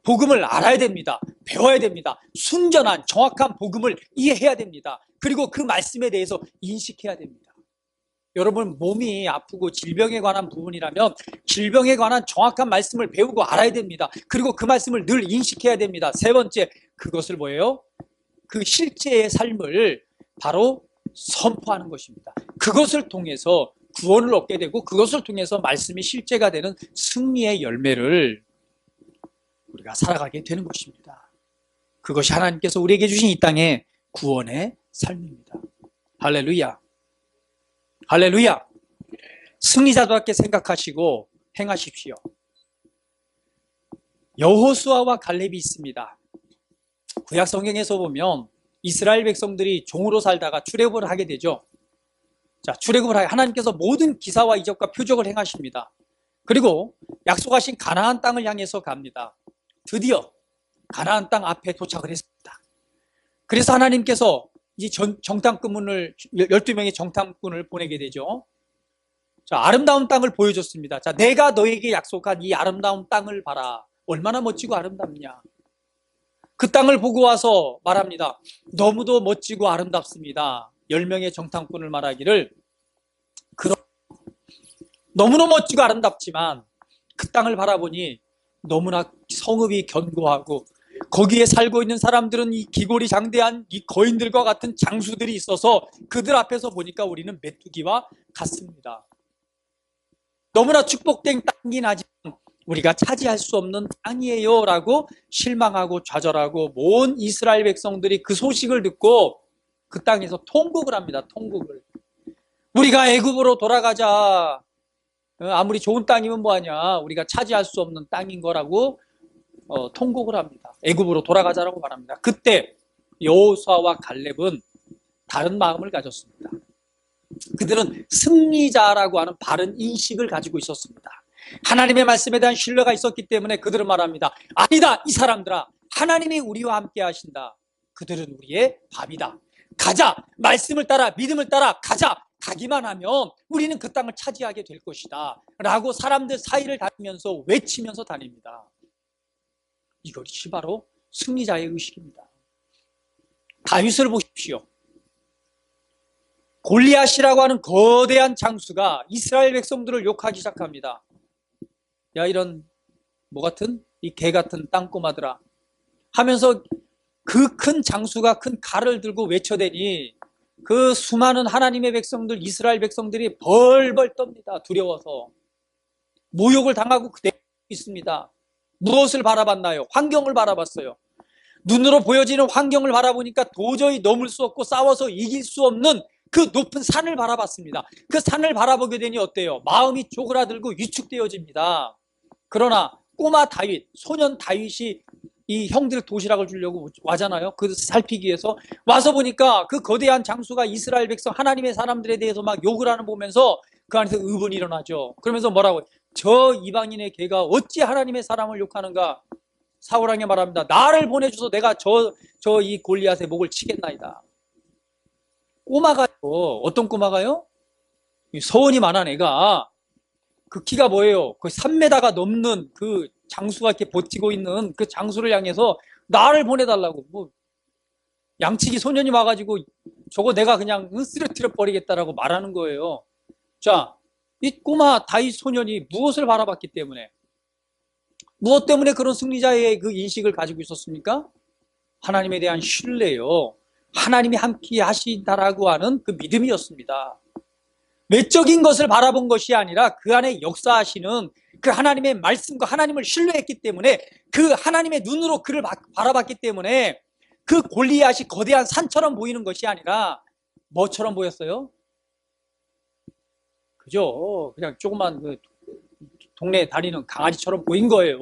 복음을 알아야 됩니다. 배워야 됩니다. 순전한 정확한 복음을 이해해야 됩니다. 그리고 그 말씀에 대해서 인식해야 됩니다. 여러분, 몸이 아프고 질병에 관한 부분이라면 질병에 관한 정확한 말씀을 배우고 알아야 됩니다. 그리고 그 말씀을 늘 인식해야 됩니다. 세 번째, 그것을 뭐예요? 그 실제의 삶을 바로 선포하는 것입니다. 그것을 통해서 구원을 얻게 되고 그것을 통해서 말씀이 실제가 되는 승리의 열매를 우리가 살아가게 되는 것입니다. 그것이 하나님께서 우리에게 주신 이 땅의 구원의 삶입니다. 할렐루야. 할렐루야. 승리자답게 생각하시고 행하십시오. 여호수아와 갈렙이 있습니다. 구약 성경에서 보면 이스라엘 백성들이 종으로 살다가 출애굽을 하게 되죠. 자, 출애굽을 하게 하나님께서 모든 기사와 이적과 표적을 행하십니다. 그리고 약속하신 가나안 땅을 향해서 갑니다. 드디어 가나안 땅 앞에 도착을 했습니다. 그래서 하나님께서 이 정탐꾼을 12명의 정탐꾼을 보내게 되죠. 자, 아름다운 땅을 보여줬습니다. 자, 내가 너에게 약속한 이 아름다운 땅을 봐라. 얼마나 멋지고 아름답냐. 그 땅을 보고 와서 말합니다. 너무도 멋지고 아름답습니다. 10명의 정탐꾼을 말하기를, 너무나 멋지고 아름답지만 그 땅을 바라보니 너무나 성읍이 견고하고 거기에 살고 있는 사람들은 이 기골이 장대한 이 거인들과 같은 장수들이 있어서 그들 앞에서 보니까 우리는 메뚜기와 같습니다. 너무나 축복된 땅이긴 하지만 우리가 차지할 수 없는 땅이에요 라고 실망하고 좌절하고 온 이스라엘 백성들이 그 소식을 듣고 그 땅에서 통곡을 합니다. 통곡을. 우리가 애굽으로 돌아가자. 아무리 좋은 땅이면 뭐하냐. 우리가 차지할 수 없는 땅인 거라고 통곡을 합니다. 애굽으로 돌아가자라고 말합니다. 그때 여호수아와 갈렙은 다른 마음을 가졌습니다. 그들은 승리자라고 하는 바른 인식을 가지고 있었습니다. 하나님의 말씀에 대한 신뢰가 있었기 때문에 그들은 말합니다. 아니다, 이 사람들아. 하나님이 우리와 함께 하신다. 그들은 우리의 밥이다. 가자. 말씀을 따라 믿음을 따라 가자. 가기만 하면 우리는 그 땅을 차지하게 될 것이다 라고 사람들 사이를 다니면서 외치면서 다닙니다. 이것이 바로 승리자의 의식입니다. 다윗을 보십시오. 골리앗이라고 하는 거대한 장수가 이스라엘 백성들을 욕하기 시작합니다. 야, 이런 뭐 같은 이 개 같은 땅꼬마들아 하면서 그 큰 장수가 큰 칼을 들고 외쳐대니 그 수많은 하나님의 백성들, 이스라엘 백성들이 벌벌 떱니다. 두려워서. 모욕을 당하고 그대로 있습니다. 무엇을 바라봤나요? 환경을 바라봤어요. 눈으로 보여지는 환경을 바라보니까 도저히 넘을 수 없고 싸워서 이길 수 없는 그 높은 산을 바라봤습니다. 그 산을 바라보게 되니 어때요? 마음이 쪼그라들고 위축되어집니다. 그러나 꼬마 다윗, 소년 다윗이 이 형들 도시락을 주려고 와잖아요. 그 살피기 위해서 와서 보니까 그 거대한 장수가 이스라엘 백성 하나님의 사람들에 대해서 막 욕을 하는 보면서 그 안에서 의분이 일어나죠. 그러면서 뭐라고? 저 이방인의 개가 어찌 하나님의 사람을 욕하는가? 사울왕이 말합니다. 나를 보내줘서 내가 저 이 골리앗의 목을 치겠나이다. 꼬마가요. 어떤 꼬마가요? 서원이 만한 애가 그 키가 뭐예요? 거의 3m가 넘는 그 장수가 이렇게 버티고 있는 그 장수를 향해서 나를 보내달라고. 뭐 양치기 소년이 와가지고 저거 내가 그냥 쓰러뜨려 버리겠다라고 말하는 거예요. 자, 이 꼬마 다윗 소년이 무엇을 바라봤기 때문에, 무엇 때문에 그런 승리자의 그 인식을 가지고 있었습니까? 하나님에 대한 신뢰요. 하나님이 함께 하신다라고 하는 그 믿음이었습니다. 외적인 것을 바라본 것이 아니라 그 안에 역사하시는 그 하나님의 말씀과 하나님을 신뢰했기 때문에, 그 하나님의 눈으로 그를 바라봤기 때문에 그 골리앗이 거대한 산처럼 보이는 것이 아니라 뭐처럼 보였어요? 그죠? 그냥 조그만 그 동네에 다니는 강아지처럼 보인 거예요.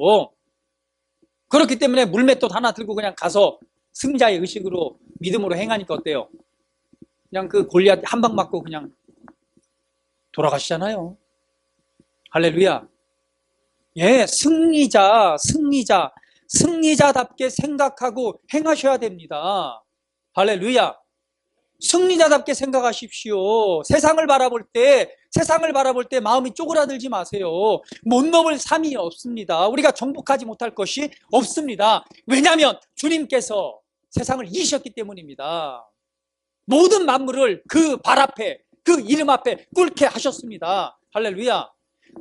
그렇기 때문에 물맷돌 하나 들고 그냥 가서 승자의 의식으로 믿음으로 행하니까 어때요? 그냥 그 골리앗 한 방 맞고 그냥 돌아가시잖아요. 할렐루야. 예, 승리자답게 생각하고 행하셔야 됩니다. 할렐루야. 승리자답게 생각하십시오. 세상을 바라볼 때 마음이 쪼그라들지 마세요. 못 넘을 삶이 없습니다. 우리가 정복하지 못할 것이 없습니다. 왜냐하면 주님께서 세상을 이기셨기 때문입니다. 모든 만물을 그 발 앞에, 그 이름 앞에 꿇게 하셨습니다. 할렐루야.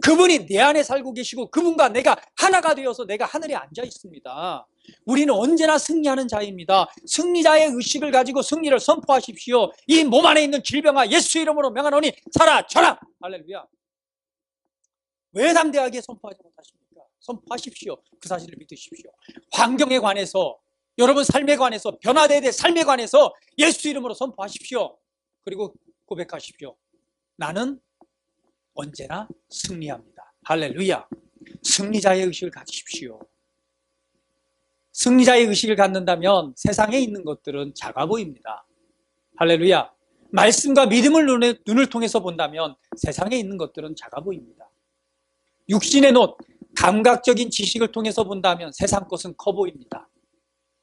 그분이 내 안에 살고 계시고 그분과 내가 하나가 되어서 내가 하늘에 앉아 있습니다. 우리는 언제나 승리하는 자입니다. 승리자의 의식을 가지고 승리를 선포하십시오. 이 몸 안에 있는 질병아 예수 이름으로 명하노니 사라져라. 할렐루야. 왜 담대하게 선포하지 못하십니까? 선포하십시오. 그 사실을 믿으십시오. 환경에 관해서, 여러분 삶에 관해서, 변화되어야 될 삶에 관해서 예수 이름으로 선포하십시오. 그리고 고백하십시오. 나는 언제나 승리합니다. 할렐루야. 승리자의 의식을 가지십시오. 승리자의 의식을 갖는다면 세상에 있는 것들은 작아 보입니다. 할렐루야. 말씀과 믿음을 눈을 통해서 본다면 세상에 있는 것들은 작아 보입니다. 육신의 눈, 감각적인 지식을 통해서 본다면 세상 것은 커 보입니다.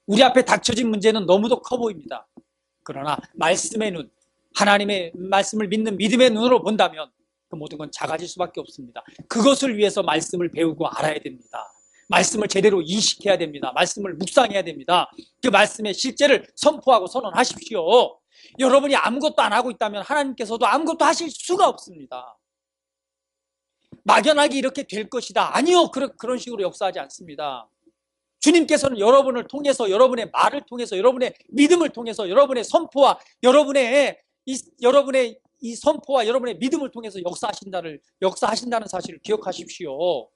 우리 앞에 닥쳐진 문제는 너무도 커 보입니다. 그러나 말씀의 눈, 하나님의 말씀을 믿는 믿음의 눈으로 본다면 그 모든 건 작아질 수밖에 없습니다. 그것을 위해서 말씀을 배우고 알아야 됩니다. 말씀을 제대로 인식해야 됩니다. 말씀을 묵상해야 됩니다. 그 말씀의 실제를 선포하고 선언하십시오. 여러분이 아무것도 안 하고 있다면 하나님께서도 아무것도 하실 수가 없습니다. 막연하게 이렇게 될 것이다. 아니요. 그런 식으로 역사하지 않습니다. 주님께서는 여러분을 통해서, 여러분의 말을 통해서, 여러분의 믿음을 통해서, 여러분의 선포와 여러분의 이 선포와 여러분의 믿음을 통해서 역사하신다는 사실을 기억하십시오.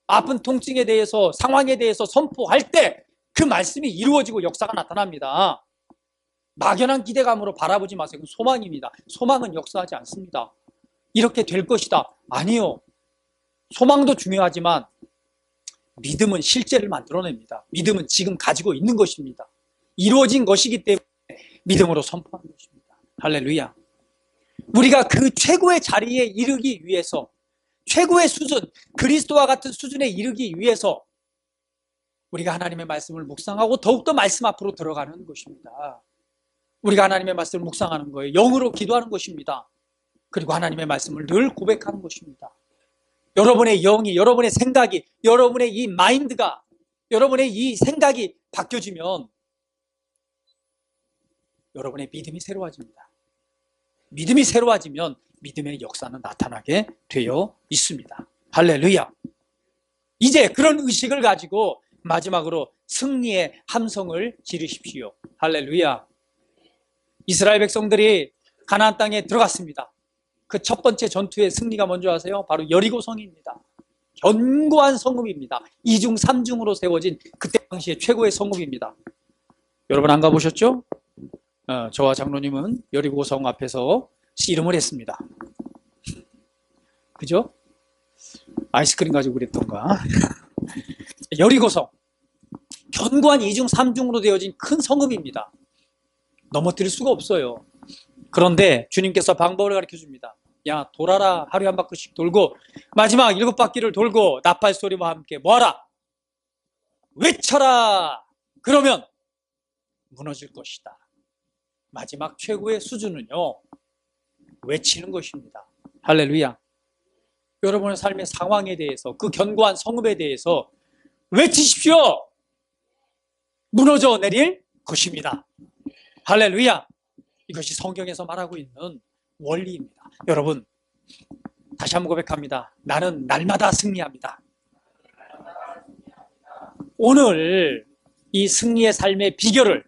아픈 통증에 대해서, 상황에 대해서 선포할 때 그 말씀이 이루어지고 역사가 나타납니다. 막연한 기대감으로 바라보지 마세요. 그건 소망입니다. 소망은 역사하지 않습니다. 이렇게 될 것이다. 아니요. 소망도 중요하지만 믿음은 실제를 만들어냅니다. 믿음은 지금 가지고 있는 것입니다. 이루어진 것이기 때문에 믿음으로 선포하는 것입니다. 할렐루야. 우리가 그 최고의 자리에 이르기 위해서, 최고의 수준, 그리스도와 같은 수준에 이르기 위해서 우리가 하나님의 말씀을 묵상하고 더욱더 말씀 앞으로 들어가는 것입니다. 우리가 하나님의 말씀을 묵상하는 거예요. 영으로 기도하는 것입니다. 그리고 하나님의 말씀을 늘 고백하는 것입니다. 여러분의 영이, 여러분의 생각이, 여러분의 이 마인드가, 여러분의 이 생각이 바뀌어지면 여러분의 믿음이 새로워집니다. 믿음이 새로워지면 믿음의 역사는 나타나게 되어 있습니다. 할렐루야. 이제 그런 의식을 가지고 마지막으로 승리의 함성을 지르십시오. 할렐루야. 이스라엘 백성들이 가나안 땅에 들어갔습니다. 그 첫 번째 전투의 승리가 뭔지 아세요? 바로 여리고성입니다. 견고한 성읍입니다. 2중 3중으로 세워진 그때 당시에 최고의 성읍입니다. 여러분 안 가보셨죠? 저와 장로님은 여리고성 앞에서 씨름을 했습니다. 그죠? 아이스크림 가지고 그랬던가. 여리고성, 견고한 2중 3중으로 되어진 큰 성읍입니다. 넘어뜨릴 수가 없어요. 그런데 주님께서 방법을 가르쳐 줍니다. 야, 돌아라. 하루에 한 바퀴씩 돌고 마지막 7바퀴를 돌고 나팔 소리와 함께 뭐하라? 외쳐라. 그러면 무너질 것이다. 마지막 최고의 수준은요, 외치는 것입니다. 할렐루야. 여러분의 삶의 상황에 대해서, 그 견고한 성읍에 대해서 외치십시오. 무너져 내릴 것입니다. 할렐루야. 이것이 성경에서 말하고 있는 원리입니다. 여러분, 다시 한번 고백합니다. 나는 날마다 승리합니다. 오늘 이 승리의 삶의 비결을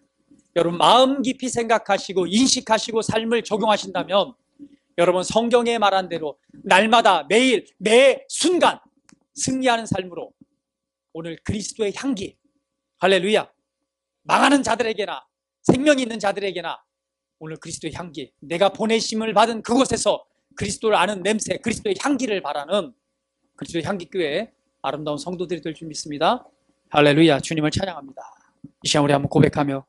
여러분 마음 깊이 생각하시고 인식하시고 삶을 적용하신다면 여러분 성경에 말한 대로 날마다 매일 매 순간 승리하는 삶으로 오늘 그리스도의 향기, 할렐루야, 망하는 자들에게나 생명이 있는 자들에게나 오늘 그리스도의 향기, 내가 보내심을 받은 그곳에서 그리스도를 아는 냄새, 그리스도의 향기를 바라는 그리스도의 향기교회 아름다운 성도들이 될 줄 믿습니다. 할렐루야. 주님을 찬양합니다. 이 시간 우리 한번 고백하며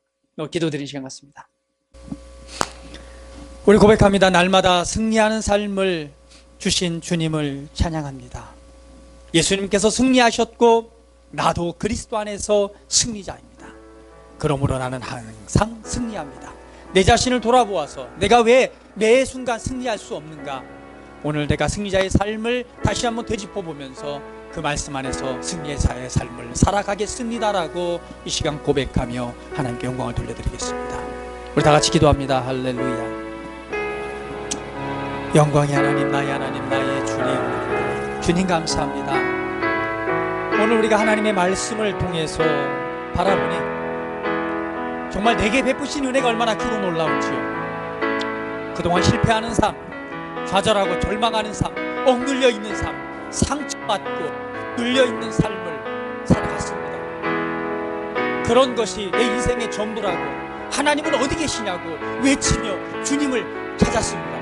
기도드리는 시간 같습니다. 우리 고백합니다. 날마다 승리하는 삶을 주신 주님을 찬양합니다. 예수님께서 승리하셨고 나도 그리스도 안에서 승리자입니다. 그러므로 나는 항상 승리합니다. 내 자신을 돌아보아서 내가 왜 매 순간 승리할 수 없는가? 오늘 내가 승리자의 삶을 다시 한번 되짚어보면서 그 말씀 안에서 승리의 자의 삶을 살아가겠습니다라고 이 시간 고백하며 하나님께 영광을 돌려드리겠습니다. 우리 다 같이 기도합니다. 할렐루야. 영광의 하나님, 나의 하나님, 나의 주님, 주님 감사합니다. 오늘 우리가 하나님의 말씀을 통해서 바라보니 정말 내게 베푸신 은혜가 얼마나 크고 놀라운지요. 그동안 실패하는 삶, 좌절하고 절망하는 삶, 억눌려 있는 삶, 상처받고 눌려있는 삶을 살아갔습니다. 그런 것이 내 인생의 전부라고, 하나님은 어디 계시냐고 외치며 주님을 찾았습니다.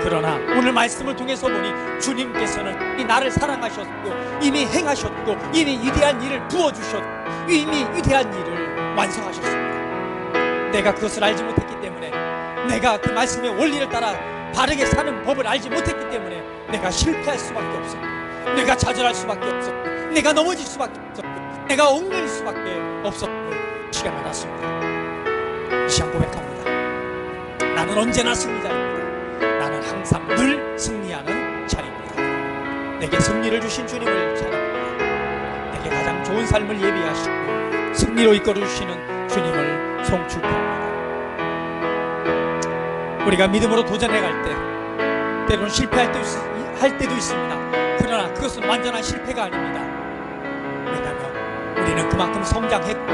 그러나 오늘 말씀을 통해서 보니 주님께서는 이 나를 사랑하셨고 이미 행하셨고 이미 위대한 일을 부어주셨고 이미 위대한 일을 완성하셨습니다. 내가 그것을 알지 못했기 때문에, 내가 그 말씀의 원리를 따라 바르게 사는 법을 알지 못했기 때문에 내가 실패할 수밖에 없었고, 내가 좌절할 수밖에 없었고, 내가 넘어질 수밖에 없었고, 내가 얽매일 수밖에 없었고 시간 많았습니다. 이 시간 고백합니다. 나는 언제나 승리자입니다. 나는 항상 늘 승리하는 자입니다. 내게 승리를 주신 주님을 찬양합니다. 내게 가장 좋은 삶을 예비하시고 승리로 이끌어주시는 주님을 송축합니다. 우리가 믿음으로 도전해갈 때 때로는 실패할 때도 있습니다. 그러나 그것은 완전한 실패가 아닙니다. 왜냐하면 우리는 그만큼 성장했고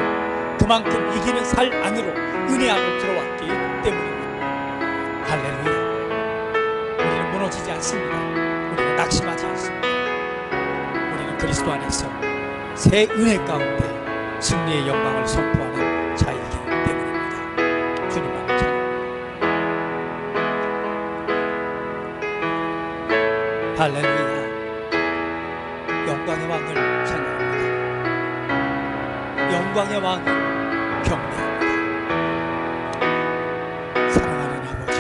그만큼 이기는 살 안으로, 은혜 안으로 들어왔기 때문입니다. 할렐루야. 우리는 무너지지 않습니다. 우리는 낙심하지 않습니다. 우리는 그리스도 안에서 새 은혜 가운데 승리의 영광을 선포하는 자이기 때문입니다. 주님만 찬양합니다. 할렐루야. 영광의 왕을 찬양합니다. 영광의 왕을 경배합니다. 사랑하는 아버지,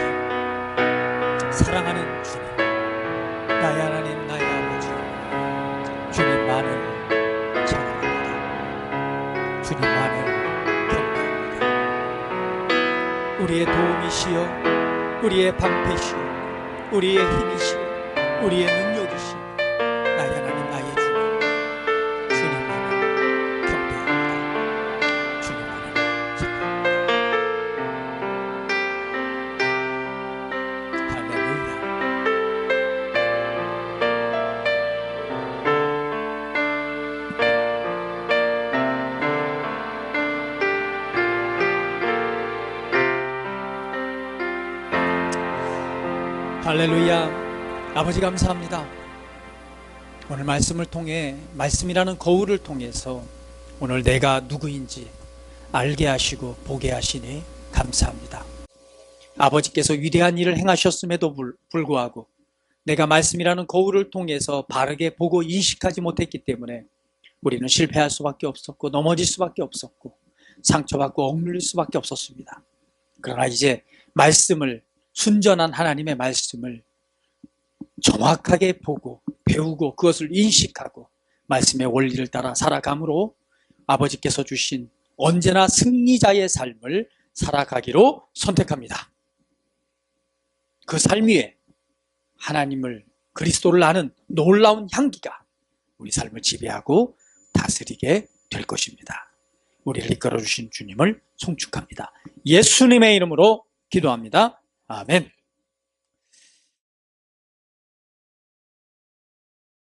사랑하는 주님, 나의 하나님, 나의 아버지, 주님만을 찬양합니다. 우리의 도움이시여, 우리의 방패시여, 우리의 힘이시여, 우리의 능력이시여, 나의 하나님, 나의 주님, 주님만을 경배합니다. 주님만을 찬양합니다. 할렐루야. 할렐루야. 아버지 감사합니다. 오늘 말씀을 통해, 말씀이라는 거울을 통해서 오늘 내가 누구인지 알게 하시고 보게 하시니 감사합니다. 아버지께서 위대한 일을 행하셨음에도 불구하고 내가 말씀이라는 거울을 통해서 바르게 보고 인식하지 못했기 때문에 우리는 실패할 수밖에 없었고 넘어질 수밖에 없었고 상처받고 억눌릴 수밖에 없었습니다. 그러나 이제 말씀을, 순전한 하나님의 말씀을 정확하게 보고 배우고 그것을 인식하고 말씀의 원리를 따라 살아감으로 아버지께서 주신 언제나 승리자의 삶을 살아가기로 선택합니다. 그 삶 위에 하나님을, 그리스도를 아는 놀라운 향기가 우리 삶을 지배하고 다스리게 될 것입니다. 우리를 이끌어 주신 주님을 송축합니다. 예수님의 이름으로 기도합니다. 아멘.